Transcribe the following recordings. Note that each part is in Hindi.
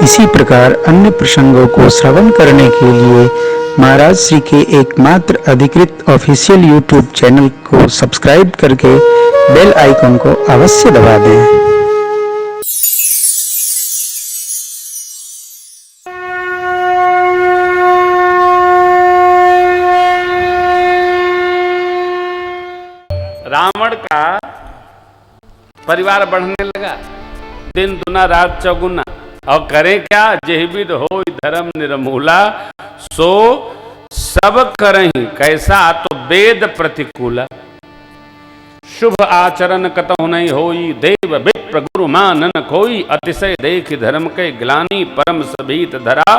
इसी प्रकार अन्य प्रसंगों को श्रवण करने के लिए महाराज श्री के एकमात्र अधिकृत ऑफिशियल यूट्यूब चैनल को सब्सक्राइब करके बेल आइकन को अवश्य दबा दें। रावण का परिवार बढ़ने लगा, दिन दुना रात चौगुना, और करें क्या, जेहिबिद हो धर्म निर्मूला, सो सब करहीं कैसा तो वेद प्रतिकूला। शुभ आचरण कतहु नहीं होई, देव विप्र गुरु मानन कोई, अतिशय देख धर्म के ग्लानी, परम सभीत धरा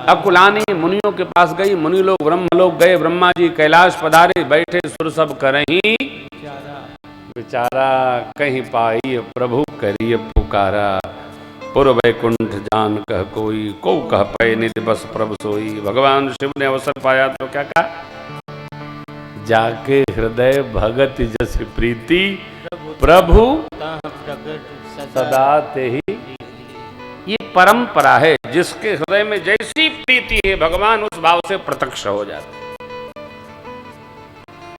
अकुलानी। मुनियों के पास गई, मुनि लोग ब्रह्म लोग गए, ब्रह्मा जी कैलाश पधारे, बैठे सुर सब करहीं बेचारा, कहीं पाई प्रभु करिय पुकारा। पुर वैकुंठ जान कह कोई, को कह पै निधि बस प्रभु सोई। भगवान शिव ने अवसर पाया तो क्या कहा, जाके हृदय भगत जस प्रीति, प्रभु सदा ते ही। ये परंपरा है, जिसके हृदय में जैसी प्रीति है भगवान उस भाव से प्रत्यक्ष हो जाते।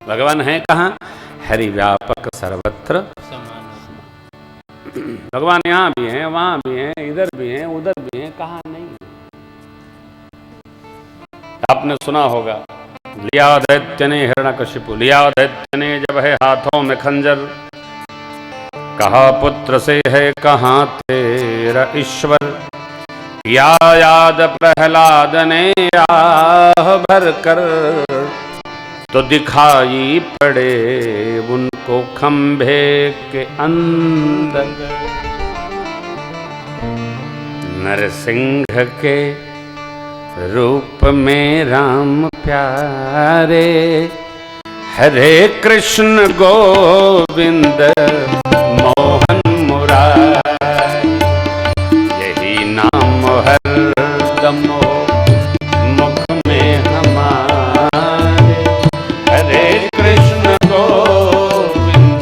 भगवान है कहाँ, हरि व्यापक सर्वत्र भगवान यहाँ भी हैं, वहां भी हैं, इधर भी हैं, उधर भी हैं, कहाँ नहीं। आपने सुना होगा, लिया दैत्य ने हिरण्यकशिपु, लिया दैत्य ने जब है हाथों में खंजर, कहा पुत्र से है कहाँ तेरा ईश्वर। किया याद प्रहलाद ने आह भर कर, तो दिखाई पड़े उनको खंभे के अंदर। नरसिंह के रूप में राम प्यारे, हरे कृष्ण गोविंद मोहन मुरारी, यही नाम हरदम मुख में हमारे। हरे कृष्ण गोविंद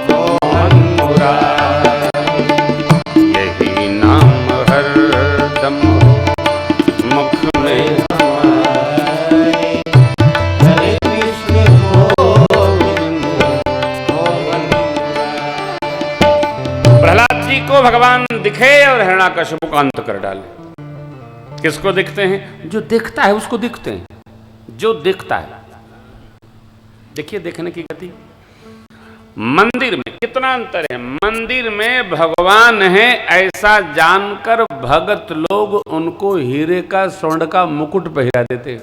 मोहन मुरारी, यही नाम हरदम मुख में हमारे। हरे कृष्ण गोविंद मोहन मुरारी। प्रहलाद जी को भगवान दिखे और हिरण्यकशिपु का अंत कर डाले। किसको दिखते हैं, जो दिखता है उसको दिखते हैं, जो दिखता है। देखिए देखने की गति। मंदिर में कितना अंतर है, मंदिर में भगवान है ऐसा जानकर भगत लोग उनको हीरे का स्वर्ण का मुकुट पहरा देते,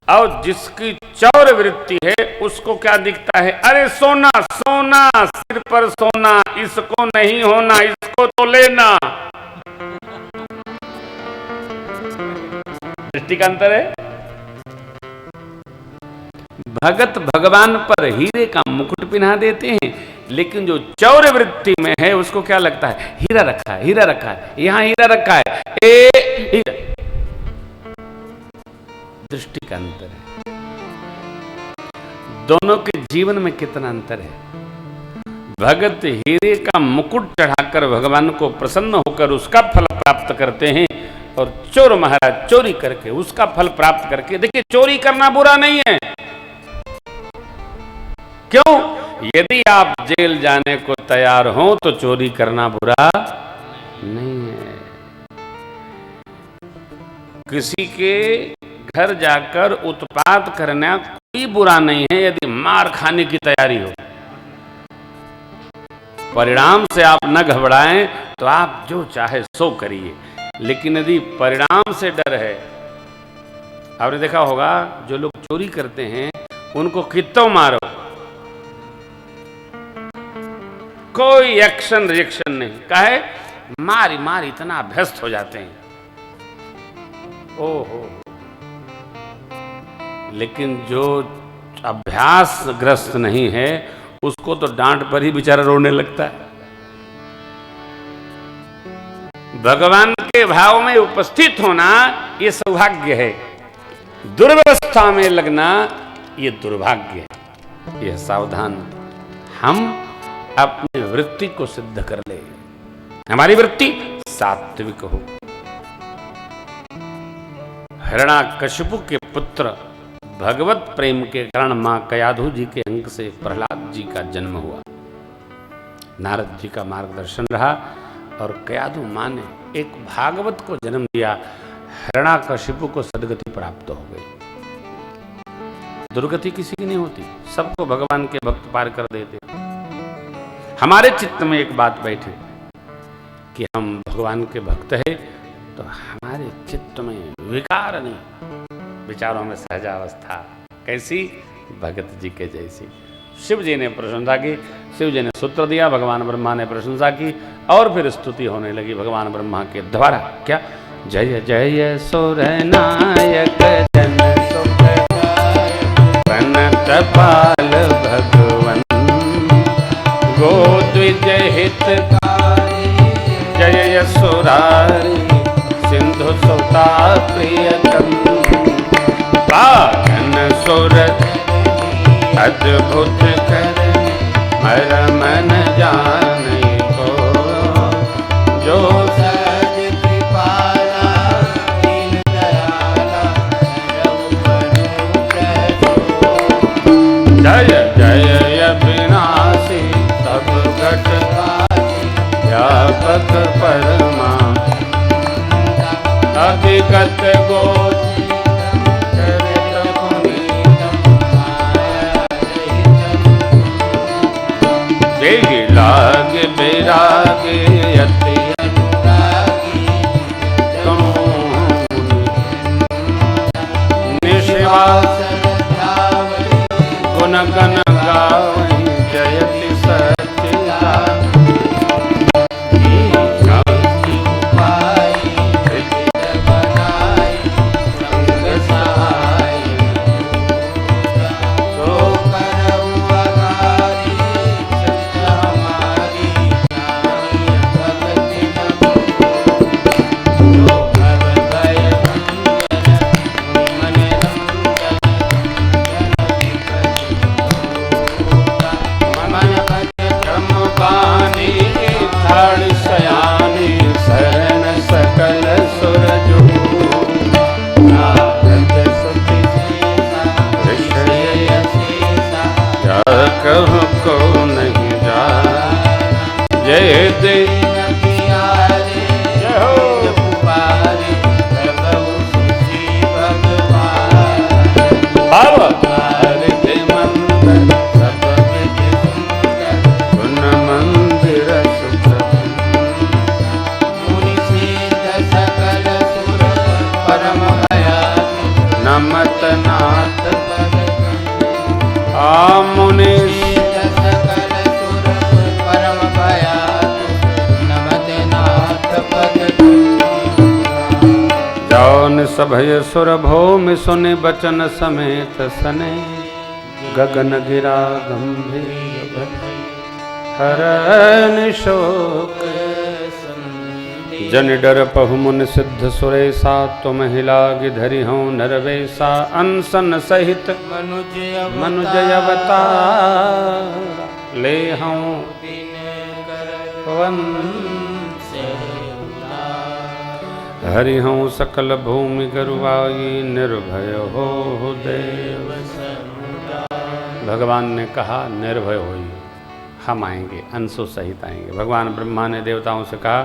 और जिसकी चौर वृत्ति है उसको क्या दिखता है, अरे सोना सोना, सिर पर सोना, इसको नहीं होना, इसको तो लेना। दृष्टि का अंतर है। भगत भगवान पर हीरे का मुकुट पहना देते हैं, लेकिन जो चौर वृत्ति में है उसको क्या लगता है, हीरा रखा है, हीरा रखा है, यहां हीरा रखा है, हीरा। दृष्टि का अंतर है। दोनों के जीवन में कितना अंतर है। भगत हीरे का मुकुट चढ़ाकर भगवान को प्रसन्न होकर उसका फल प्राप्त करते हैं, और चोर महाराज चोरी करके उसका फल प्राप्त करके। देखिए, चोरी करना बुरा नहीं है। क्यों? यदि आप जेल जाने को तैयार हो तो चोरी करना बुरा नहीं है। किसी के घर जाकर उत्पात करना कोई बुरा नहीं है, यदि मार खाने की तैयारी हो। परिणाम से आप न घबराएं तो आप जो चाहे सो करिए, लेकिन यदि परिणाम से डर है, आपने देखा होगा जो लोग चोरी करते हैं उनको कितों मारो, कोई एक्शन रिएक्शन नहीं, काहे, मारी मार इतना अभ्यस्त हो जाते हैं। ओहो, लेकिन जो अभ्यास ग्रस्त नहीं है उसको तो डांट पर ही बेचारा रोने लगता है। भगवान के भाव में उपस्थित होना ये सौभाग्य है, दुर्व्यवस्था में लगना ये दुर्भाग्य है। यह सावधान हम अपनी वृत्ति को सिद्ध कर ले। हमारी वृत्ति सात्विक हो। हिरण्याकशिपु के पुत्र भगवत प्रेम के कारण मां कयाधु जी के अंक से प्रहलाद जी का जन्म हुआ। नारद जी का मार्गदर्शन रहा और कयाधु मां ने एक भागवत को जन्म दिया। हिरण्याकशिपु को सदगति प्राप्त हो गई। दुर्गति किसी की नहीं होती, सबको भगवान के भक्त पार कर देते। हमारे चित्त में एक बात बैठे कि हम भगवान के भक्त हैं तो हमारे चित्त में विकार नहीं, विचारों में सहजावस्था कैसी, भगत जी के जैसी। शिव जी ने प्रशंसा की, शिव जी ने सूत्र दिया, भगवान ब्रह्मा ने प्रशंसा की और फिर स्तुति होने लगी भगवान ब्रह्मा के द्वारा। क्या? जय जय सुर नायक जन कपाल भगवन गोद्विज हितकारी जय यशोरारी सिंधु सुता प्रियतम पावन सुर अद्भुत कर मर मन जाने को जो सहज कृपाला दीन दयाला जय जय अविनाशी सब घटकाशी व्यापक परमा अधिगत गोचर लाग बेरागे यति अनुरागी निश्वास गुण गण गावै जयति सच्चिदा सभय सुर भौमि सुनि बचन समेत सने गगन गिरा गंभीर हरन शोक जन डर पहु मुन सिद्ध सुरेसा तुम हिला गिधरि हूँ नरवेसा अनसन सहित मनुज अवतार ले हूँ हरि हूँ सकल भूमि गरुवाई निर्भय हो देव। भगवान ने कहा निर्भय होइए, हम आएंगे, अंशों सहित आएंगे। भगवान ब्रह्मा ने देवताओं से कहा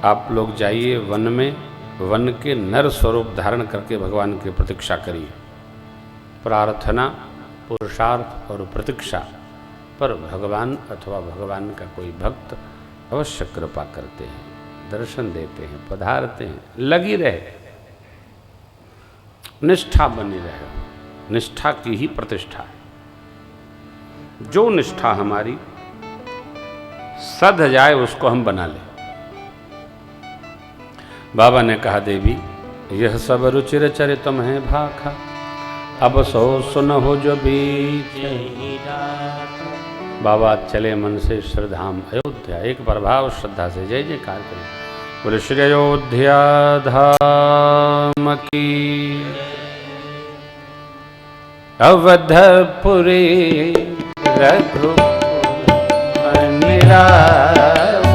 आप लोग जाइए वन में, वन के नर स्वरूप धारण करके भगवान की प्रतीक्षा करिए। प्रार्थना, पुरुषार्थ और प्रतीक्षा पर भगवान अथवा भगवान का कोई भक्त अवश्य कृपा करते हैं, दर्शन देते हैं, पधारते हैं। लगी रहे, निष्ठा बनी रहे, निष्ठा की ही प्रतिष्ठा है। जो निष्ठा हमारी सध जाए उसको हम बना लें। बाबा ने कहा देवी यह सब रुचिर चरितम है भाखा, अब सो सुन हो जो बीच। बाबा चले मन से श्रद्धाम अयोध्या, एक प्रभाव श्रद्धा से जय जयकार करें। बोले श्री अयोध्या धाम की, अवधपुरी रघुपुर निराऊ,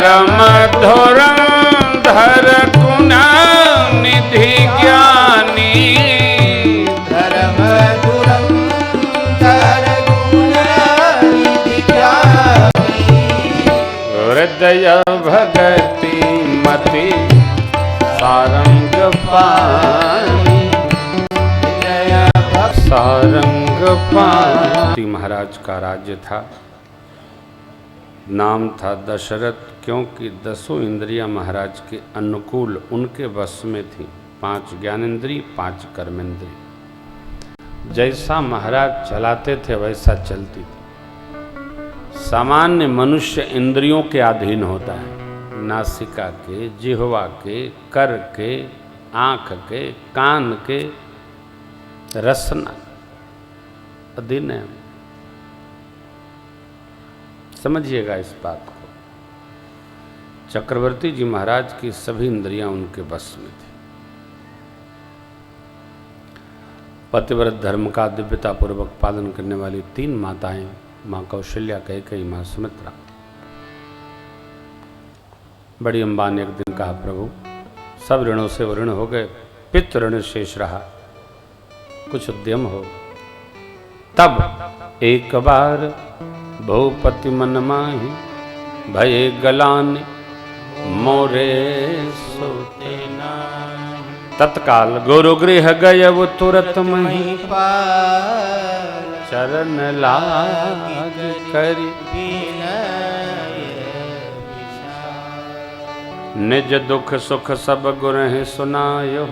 परम धुरंधर गुण निधि ज्ञानी, धर्म धुरंधर गुण निधि ज्ञानी, हृदय भगति मति सारंग पानी, सारंग पानी। महाराज का राज्य था, नाम था दशरथ, क्योंकि 10 इंद्रियां महाराज के अनुकूल उनके वश में थी। 5 ज्ञानेंद्री, 5 कर्मेंद्री। जैसा महाराज चलाते थे वैसा चलती थी। सामान्य मनुष्य इंद्रियों के अधीन होता है, नासिका के, जिह्वा के, कर के, आँख के, कान के, रसना अधीन है। समझिएगा इस बात को। चक्रवर्ती जी महाराज की सभी इंद्रियां उनके बस में थी। पतिव्रत धर्म का दिव्यता पूर्वक पालन करने वाली 3 माताएं, माँ कौशल्या, कैकेयी, माँ सुमित्रा। बड़ी अम्बा ने एक दिन कहा, प्रभु सब ऋणों से ऋण हो गए, पितृ ऋण शेष रहा, कुछ उद्यम हो। तब एक बार भूपति मन माही, भये गलानि मोरे सोते नाही। तत्काल गुरुगृह गय वो तुरत मही, चरण लाग करि निज दुख सुख सब गुरहि सुनायो,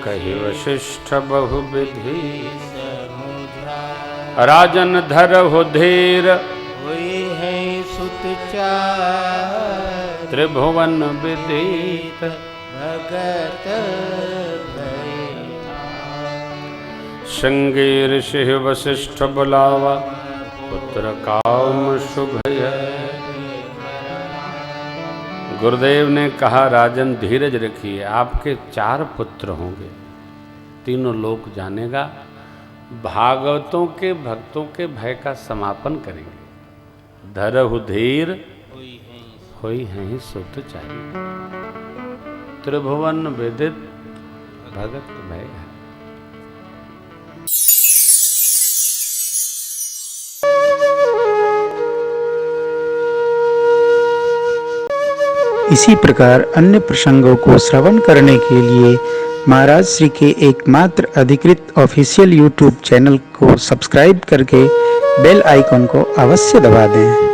कहि वशिष्ठ बहु विधि राजन धरहु धीर, होई है सुत चार, त्रिभुवन विदित भगत भय। श्रृंगी ऋषि वशिष्ठ बुलावा, पुत्र काम शुभ है। गुरुदेव ने कहा, राजन धीरज रखिए, आपके 4 पुत्र होंगे, तीनों लोक जानेगा, भागवतों के भक्तों के भय का समापन करेंगे। धरहु धीर, होई हैं सुत चाहिए, त्रिभुवन विदित भगत भय। इसी प्रकार अन्य प्रसंगों को श्रवण करने के लिए महाराज श्री के एकमात्र अधिकृत ऑफिशियल यूट्यूब चैनल को सब्सक्राइब करके बेल आइकन को अवश्य दबा दें।